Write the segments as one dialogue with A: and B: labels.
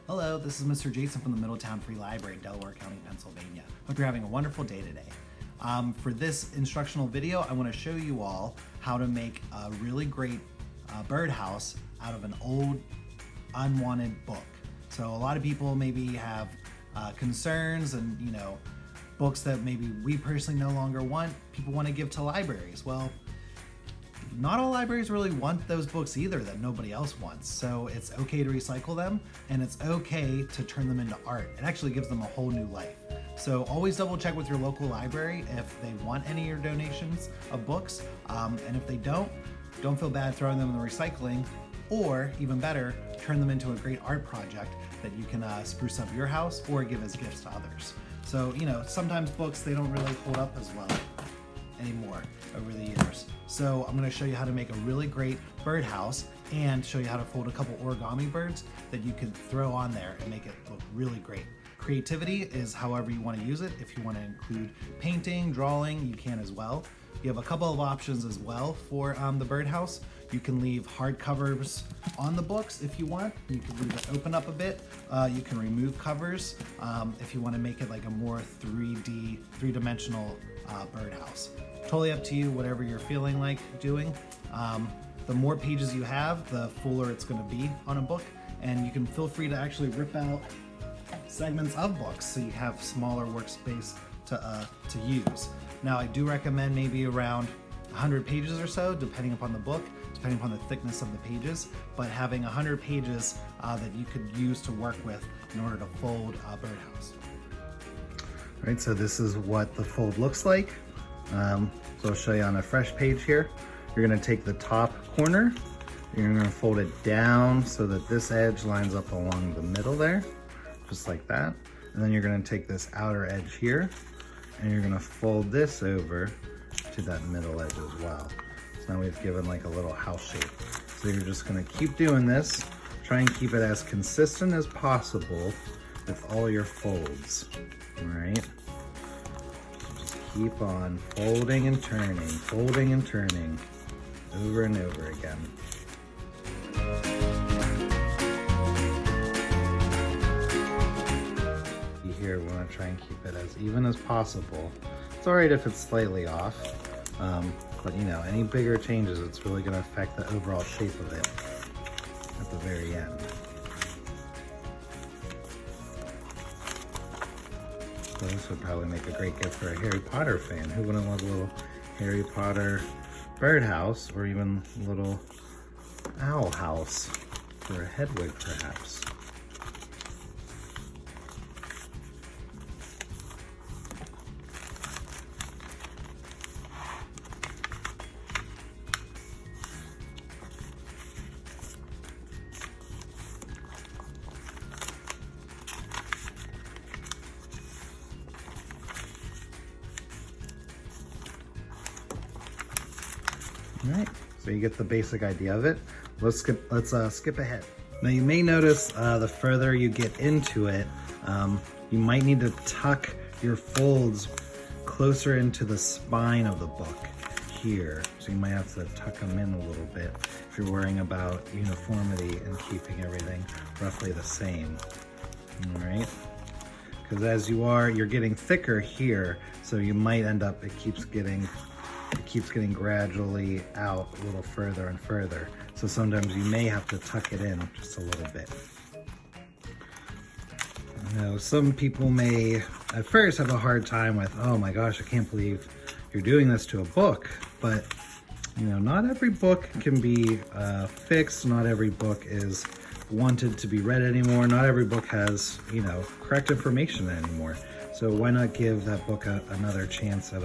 A: Hello, this is Mr. Jason from the Middletown Free Library in Delaware County, Pennsylvania. Hope you're having a wonderful day today. For this instructional video, I want to show you all how to make a really great birdhouse out of an old, unwanted book. So a lot of people maybe have concerns and, books that maybe we personally no longer want, people want to give to libraries. Well, not all libraries really want those books either that nobody else wants. So it's okay to recycle them, and it's okay to turn them into art. It actually gives them a whole new life. So always double check with your local library if they want any of your donations of books. And if they don't feel bad throwing them in the recycling, or even better, turn them into a great art project that you can spruce up your house or give as gifts to others. So, sometimes books, they don't really hold up as well anymore over the years. So I'm going to show you how to make a really great birdhouse and show you how to fold a couple origami birds that you can throw on there and make it look really great. Creativity is however you want to use it. If you want to include painting, drawing, you can as well. You have a couple of options as well for the birdhouse. You can leave hard covers on the books if you want. You can leave it open up a bit. You can remove covers if you want to make it like a more three-dimensional birdhouse. Totally up to you, whatever you're feeling like doing. The more pages you have, the fuller it's going to be on a book, and you can feel free to actually rip out segments of books so you have smaller workspace to use. Now, I do recommend maybe around 100 pages or so, depending upon the book, depending upon the thickness of the pages, but having 100 pages that you could use to work with in order to fold a birdhouse. All right, so this is what the fold looks like. So I'll show you on a fresh page here. You're gonna take the top corner, you're gonna fold it down so that this edge lines up along the middle there, just like that. And then you're gonna take this outer edge here, and you're gonna fold this over to that middle edge as well. So now we've given like a little house shape. So you're just gonna keep doing this, try and keep it as consistent as possible with all your folds, all right? Keep on folding and turning over and over again. Here we want to try and keep it as even as possible. It's all right if it's slightly off, but any bigger changes, it's really going to affect the overall shape of it at the very end. So this would probably make a great gift for a Harry Potter fan. Who wouldn't love a little Harry Potter birdhouse, or even a little owl house for a Hedwig, perhaps? All right, so you get the basic idea of it. Let's skip ahead. Now you may notice the further you get into it, you might need to tuck your folds closer into the spine of the book here. So you might have to tuck them in a little bit if you're worrying about uniformity and keeping everything roughly the same, all right? Because as you're getting thicker here, so you might end up, it keeps getting gradually out a little further and further. So sometimes you may have to tuck it in just a little bit. Some people may at first have a hard time with, oh my gosh, I can't believe you're doing this to a book. But not every book can be fixed. Not every book is wanted to be read anymore. Not every book has, correct information anymore. So why not give that book another chance at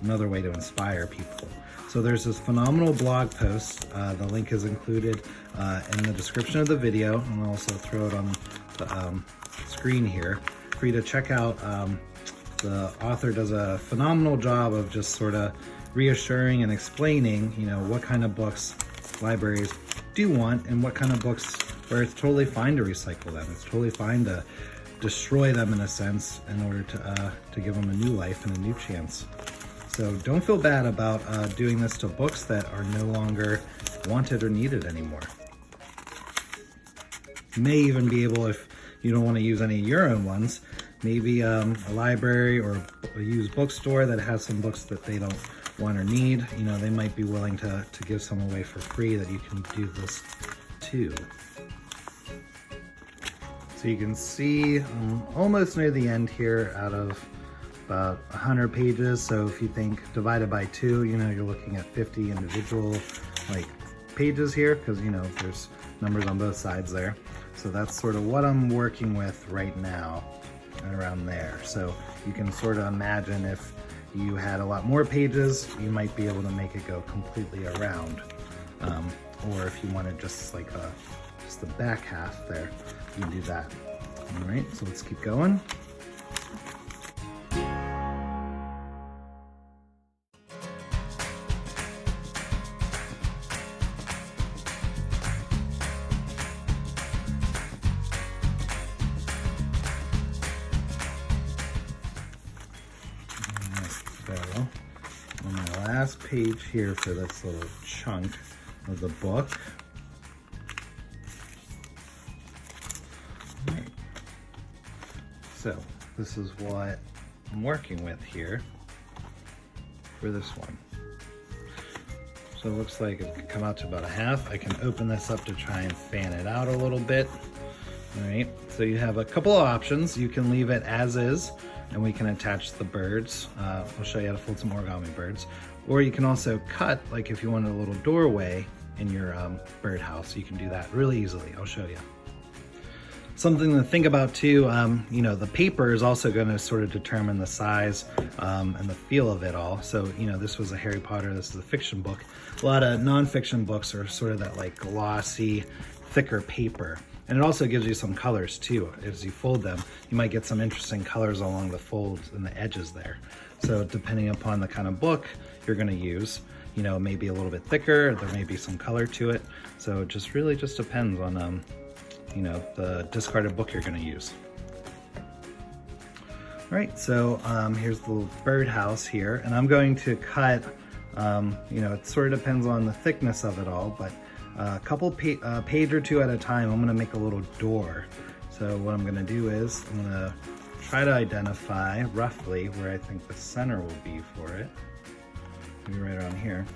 A: another way to inspire people? So there's this phenomenal blog post. The link is included in the description of the video, and I'll also throw it on the screen here for you to check out. The author does a phenomenal job of just sort of reassuring and explaining, what kind of books libraries do want and what kind of books where it's totally fine to recycle them. It's totally fine to destroy them in a sense in order to give them a new life and a new chance. So don't feel bad about doing this to books that are no longer wanted or needed anymore. You may even be able, if you don't want to use any of your own ones, maybe a library or a used bookstore that has some books that they don't want or need, you know, they might be willing to give some away for free that you can do this too. So you can see almost near the end here out of about 100 pages. So if you think divided by 2, you know, you're looking at 50 individual like pages here, because you know there's numbers on both sides there. So that's sort of what I'm working with right now, around there. So you can sort of imagine if you had a lot more pages, you might be able to make it go completely around. Or if you wanted just like just the back half there, you can do that. All right, so let's keep going. So on my last page here for this little chunk of the book. Right. So this is what I'm working with here for this one. So it looks like it could come out to about a half. I can open this up to try and fan it out a little bit. All right, so you have a couple of options. You can leave it as is, and we can attach the birds. I'll show you how to fold some origami birds. Or you can also cut, like if you wanted a little doorway in your birdhouse, you can do that really easily. I'll show you. Something to think about too, you know, the paper is also going to sort of determine the size and the feel of it all. So, you know, this was a Harry Potter, this is a fiction book. A lot of nonfiction books are sort of that like glossy, thicker paper. And it also gives you some colors too. As you fold them, you might get some interesting colors along the folds and the edges there. So depending upon the kind of book you're going to use, you know, maybe a little bit thicker, there may be some color to it. So it just really just depends on, you know, the discarded book you're going to use. All right, so here's the little birdhouse here, and I'm going to cut, you know, it sort of depends on the thickness of it all, but a couple page or two at a time, I'm gonna make a little door. So what I'm gonna do is I'm gonna try to identify roughly where I think the center will be for it. Maybe right around here.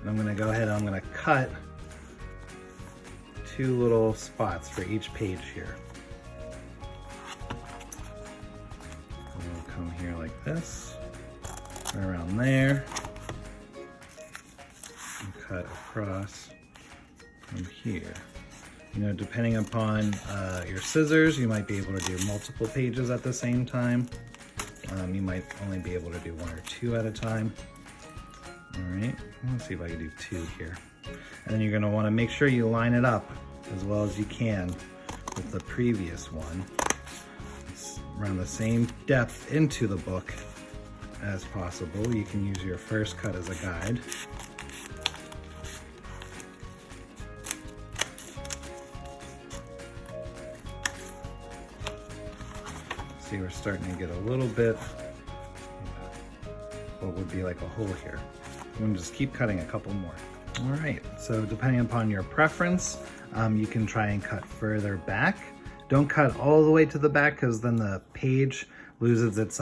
A: And I'm gonna go ahead and I'm gonna cut 2 little spots for each page here. I'll come here like this, right around there, and cut across from here. You know, depending upon your scissors, you might be able to do multiple pages at the same time. You might only be able to do 1 or 2 at a time. All right, let's see if I can do 2 here. And then you're gonna wanna make sure you line it up as well as you can with the previous one. It's around the same depth into the book as possible. You can use your first cut as a guide. See, we're starting to get a little bit what would be like a hole here. I'm gonna just keep cutting a couple more. All right, so depending upon your preference, you can try and cut further back. Don't cut all the way to the back, because then the page loses its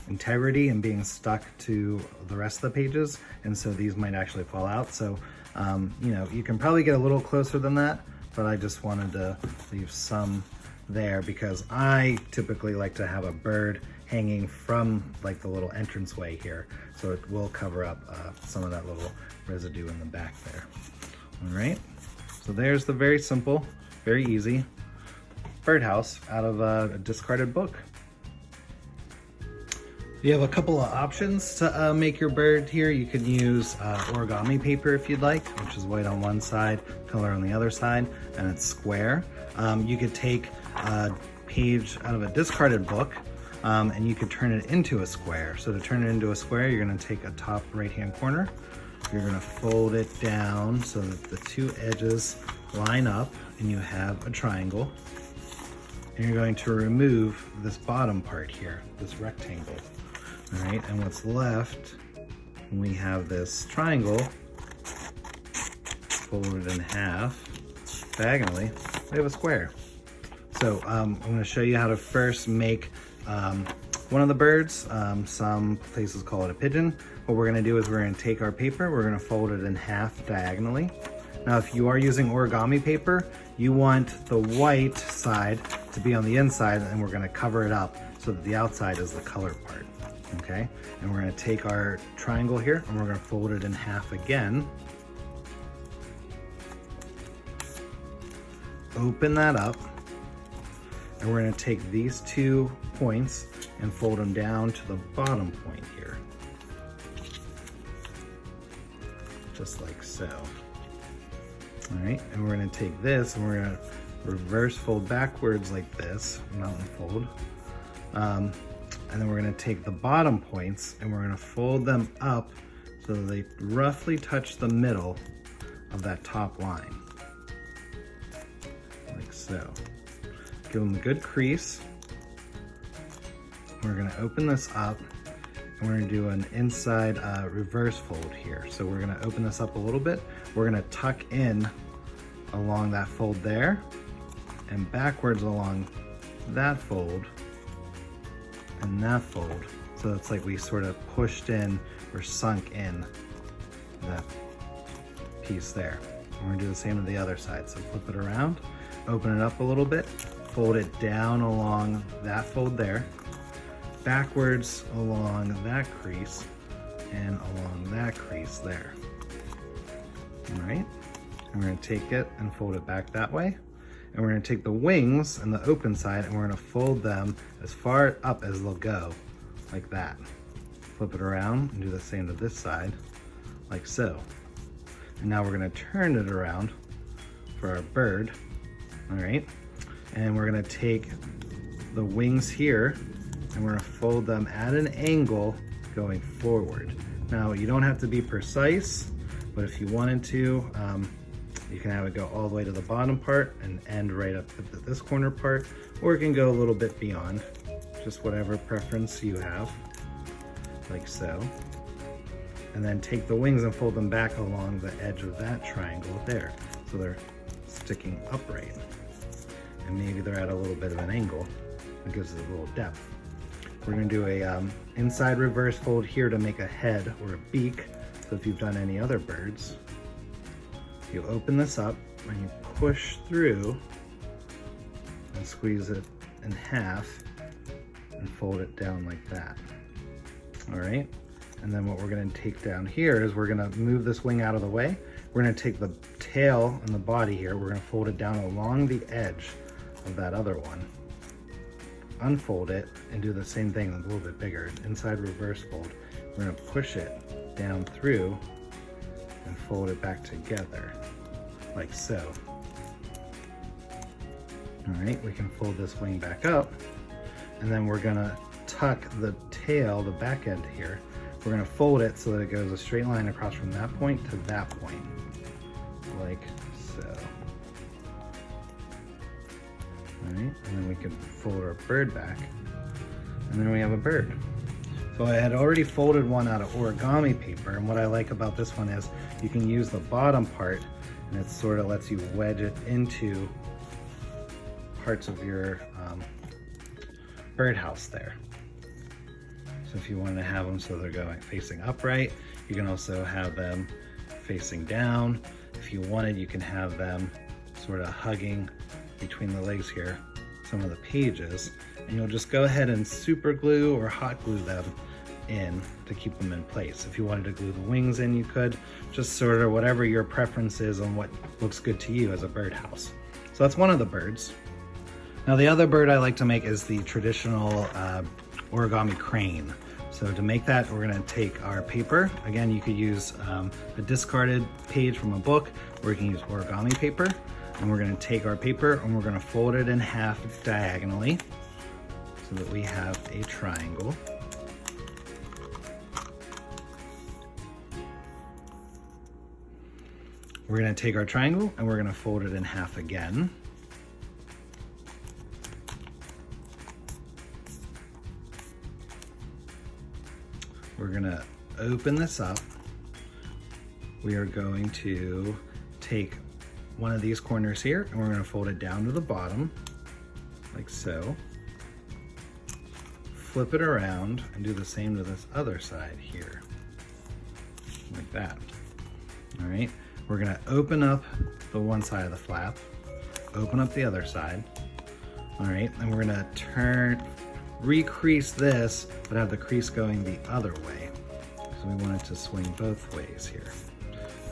A: integrity and being stuck to the rest of the pages, and so these might actually fall out. So, you know, you can probably get a little closer than that, but I just wanted to leave some there because I typically like to have a bird hanging from like the little entranceway here, so it will cover up some of that little residue in the back there. All right, so there's the very simple, very easy birdhouse out of a discarded book. You have a couple of options to make your bird here. You can use origami paper if you'd like, which is white on one side, color on the other side, and it's square. You could take a page out of a discarded book and you could turn it into a square. So to turn it into a square, you're gonna take a top right-hand corner, you're gonna fold it down so that the 2 edges line up and you have a triangle. And you're going to remove this bottom part here, this rectangle. All right, and what's left, when we have this triangle folded in half, diagonally, we have a square. So I'm going to show you how to first make one of the birds. Some places call it a pigeon. What we're going to do is we're going to take our paper, we're going to fold it in half diagonally. Now if you are using origami paper, you want the white side to be on the inside, and we're going to cover it up so that the outside is the colored part. Okay, and we're going to take our triangle here and we're going to fold it in half again. Open that up, and we're going to take these 2 points and fold them down to the bottom point here, just like so. All right, and we're going to take this and we're going to reverse fold backwards like this, mountain fold. And then we're going to take the bottom points and we're going to fold them up so that they roughly touch the middle of that top line, like so. Give them a good crease. We're going to open this up and we're going to do an inside reverse fold here. So we're going to open this up a little bit. We're going to tuck in along that fold there and backwards along that fold and that fold. So it's like we sort of pushed in or sunk in that piece there. We're gonna do the same to the other side. So flip it around, open it up a little bit, fold it down along that fold there, backwards along that crease, and along that crease there. All right, and we're gonna take it and fold it back that way. And we're gonna take the wings and the open side and we're gonna fold them as far up as they'll go, like that. Flip it around and do the same to this side, like so. And now we're gonna turn it around for our bird, all right? And we're gonna take the wings here and we're gonna fold them at an angle going forward. Now, you don't have to be precise, but if you wanted to, you can have it go all the way to the bottom part and end right up at this corner part, or it can go a little bit beyond, just whatever preference you have, like so. And then take the wings and fold them back along the edge of that triangle there, so they're sticking upright. And maybe they're at a little bit of an angle. It gives it a little depth. We're gonna do a inside reverse fold here to make a head or a beak. So if you've done any other birds, you open this up and you push through and squeeze it in half and fold it down like that. All right, and then what we're gonna take down here is we're gonna move this wing out of the way. We're gonna take the tail and the body here, we're gonna fold it down along the edge of that other one, unfold it, and do the same thing a little bit bigger. Inside reverse fold, we're gonna push it down through and fold it back together, like so. All right, we can fold this wing back up, and then we're gonna tuck the tail, the back end here, we're gonna fold it so that it goes a straight line across from that point to that point, like so. All right, and then we can fold our bird back, and then we have a bird. So I had already folded one out of origami paper, and what I like about this one is you can use the bottom part and it sort of lets you wedge it into parts of your birdhouse there. So if you want to have them so they're going facing upright, you can also have them facing down. If you wanted, you can have them sort of hugging between the legs here, some of the pages, and you'll just go ahead and super glue or hot glue them in to keep them in place. If you wanted to glue the wings in, you could, just sort of whatever your preference is on what looks good to you as a birdhouse. So that's one of the birds. Now the other bird I like to make is the traditional origami crane. So to make that, we're gonna take our paper. Again, you could use a discarded page from a book, or you can use origami paper. And we're gonna take our paper and we're gonna fold it in half diagonally so that we have a triangle. We're gonna take our triangle and we're gonna fold it in half again. We're gonna open this up. We are going to take one of these corners here and we're gonna fold it down to the bottom. like so. Flip it around and do the same to this other side here, like that. All right, we're gonna open up the one side of the flap, open up the other side. All right, and we're gonna recrease this, but have the crease going the other way. So we want it to swing both ways here.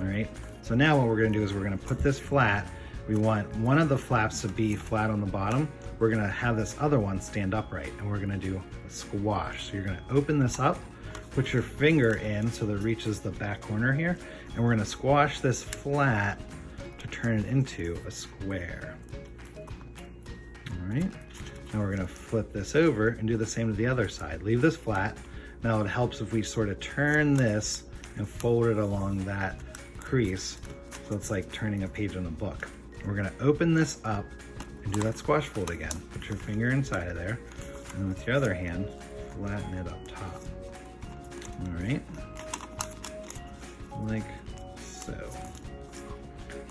A: All right, so now what we're gonna do is we're gonna put this flat. We want one of the flaps to be flat on the bottom. We're gonna have this other one stand upright, and we're gonna do a squash. So you're gonna open this up, put your finger in so that it reaches the back corner here, and we're gonna squash this flat to turn it into a square. All right, now we're gonna flip this over and do the same to the other side. Leave this flat. Now it helps if we sort of turn this and fold it along that crease, so it's like turning a page in a book. We're gonna open this up and do that squash fold again. Put your finger inside of there, and with your other hand, flatten it up top. All right, like so.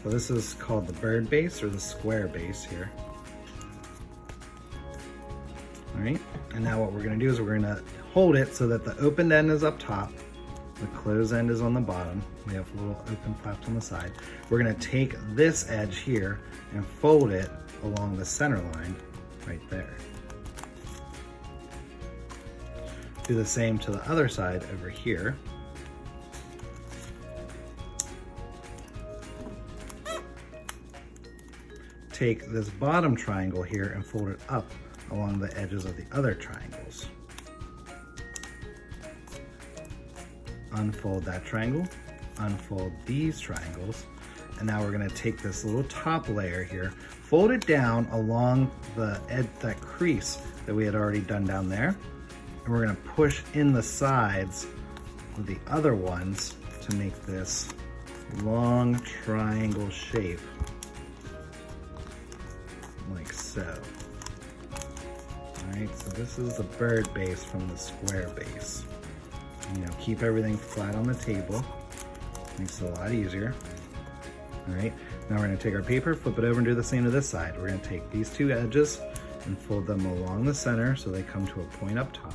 A: So this is called the bird base or the square base here. All right, and now what we're gonna do is we're gonna hold it so that the opened end is up top, the closed end is on the bottom. We have little open flaps on the side. We're gonna take this edge here and fold it along the center line right there. Do the same to the other side over here. Take this bottom triangle here and fold it up along the edges of the other triangles. Unfold that triangle, unfold these triangles, and now we're gonna take this little top layer here, fold it down along the edge, that crease that we had already done down there, and we're gonna push in the sides of the other ones to make this long triangle shape, like so. All right, so this is the bird base from the square base. You know, keep everything flat on the table. Makes it a lot easier. All right, now we're gonna take our paper, flip it over, and do the same to this side. We're gonna take these two edges and fold them along the center so they come to a point up top.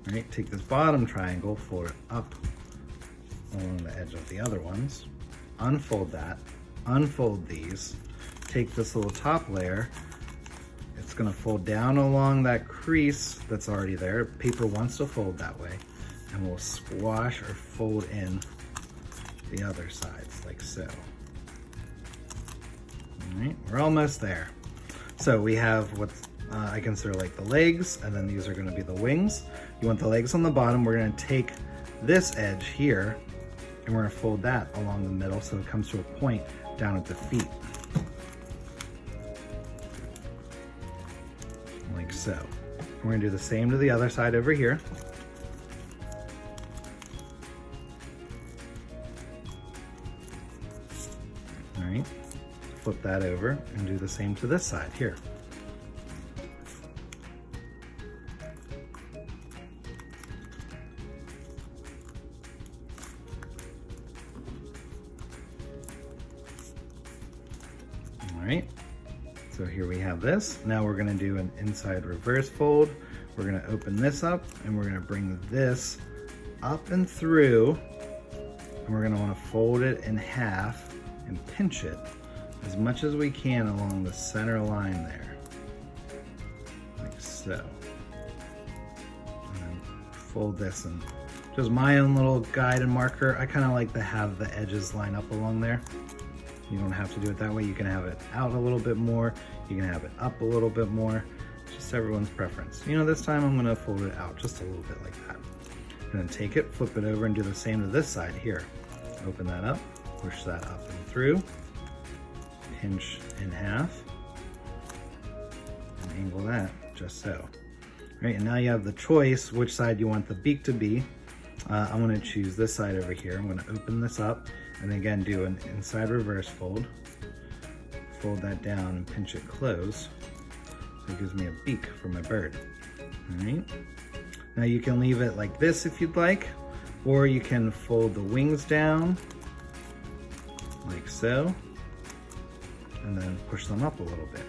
A: All right, take this bottom triangle, fold it up along the edge of the other ones. Unfold that, unfold these. Take this little top layer, it's gonna fold down along that crease that's already there. Paper wants to fold that way, and we'll squash or fold in the other sides like so. All right, we're almost there. So we have what I consider like the legs, and then these are gonna be the wings. You want the legs on the bottom. We're gonna take this edge here, and we're gonna fold that along the middle so it comes to a point down at the feet. Like so. We're gonna do the same to the other side over here. All right, flip that over and do the same to this side here. All right. So here we have this. Now we're gonna do an inside reverse fold. We're gonna open this up and we're gonna bring this up and through, and we're gonna wanna fold it in half and pinch it as much as we can along the center line there, like so. And then fold this, and just my own little guide and marker, I kinda like to have the edges line up along there. You don't have to do it that way. You can have it out a little bit more. You can have it up a little bit more. Just everyone's preference. You know, this time I'm gonna fold it out just a little bit like that. And then take it, flip it over, and do the same to this side here. Open that up, push that up and through, pinch in half, and angle that just so. Right, and now you have the choice which side you want the beak to be. I'm gonna choose this side over here. I'm gonna open this up, and again do an inside reverse fold. Fold that down and pinch it close, so it gives me a beak for my bird. All right. Now you can leave it like this if you'd like, or you can fold the wings down
B: like so, and then push them up a little bit.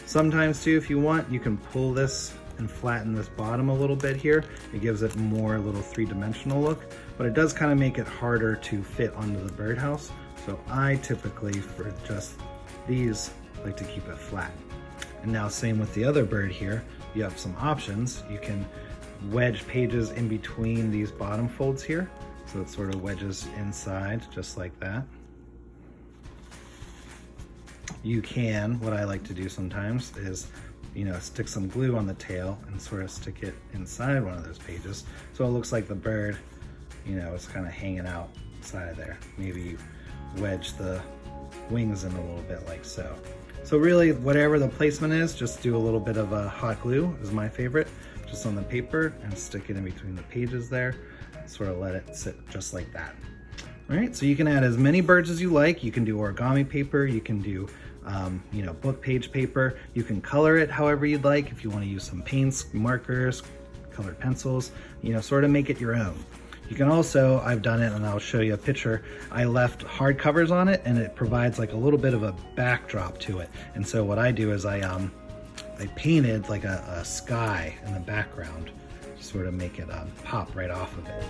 B: Sometimes too, if you want, you can pull this and flatten this bottom a little bit here. It gives it more a little three-dimensional look, but it does kind of make it harder to fit onto the birdhouse. So I typically, for just these, like to keep it flat. And now same with the other bird here, you have some options. You can wedge pages in between these bottom folds here. So it sort of wedges inside just like that. You can, what I like to do sometimes is, you know, stick some glue on the tail and sort of stick it inside one of those pages. So it looks like the bird, you know, is kind of hanging out inside of there. Maybe you wedge the wings in a little bit like so. So really, whatever the placement is, just do a little bit of a hot glue is my favorite, just on the paper, and stick it in between the pages there. Sort of let it sit just like that. All right, so you can add as many birds as you like. You can do origami paper, you can do you know, book page paper. You can color it however you'd like. If you want to use some paints, markers, colored pencils, you know, sort of make it your own. You can also, I've done it and I'll show you a picture, I left hard covers on it and it provides like a little bit of a backdrop to it. And so what I do is I painted like a sky in the background to sort of make it pop right off of it.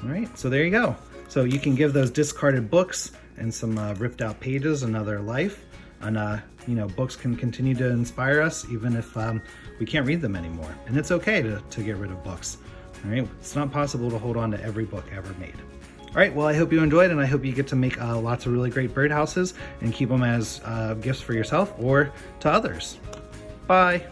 B: All right, so there you go. So you can give those discarded books and some ripped out pages another life. And you know, books can continue to inspire us even if we can't read them anymore. And it's okay to get rid of books. All right, it's not possible to hold on to every book ever made. All right, well, I hope you enjoyed, and I hope you get to make lots of really great birdhouses and keep them as gifts for yourself or to others. Bye.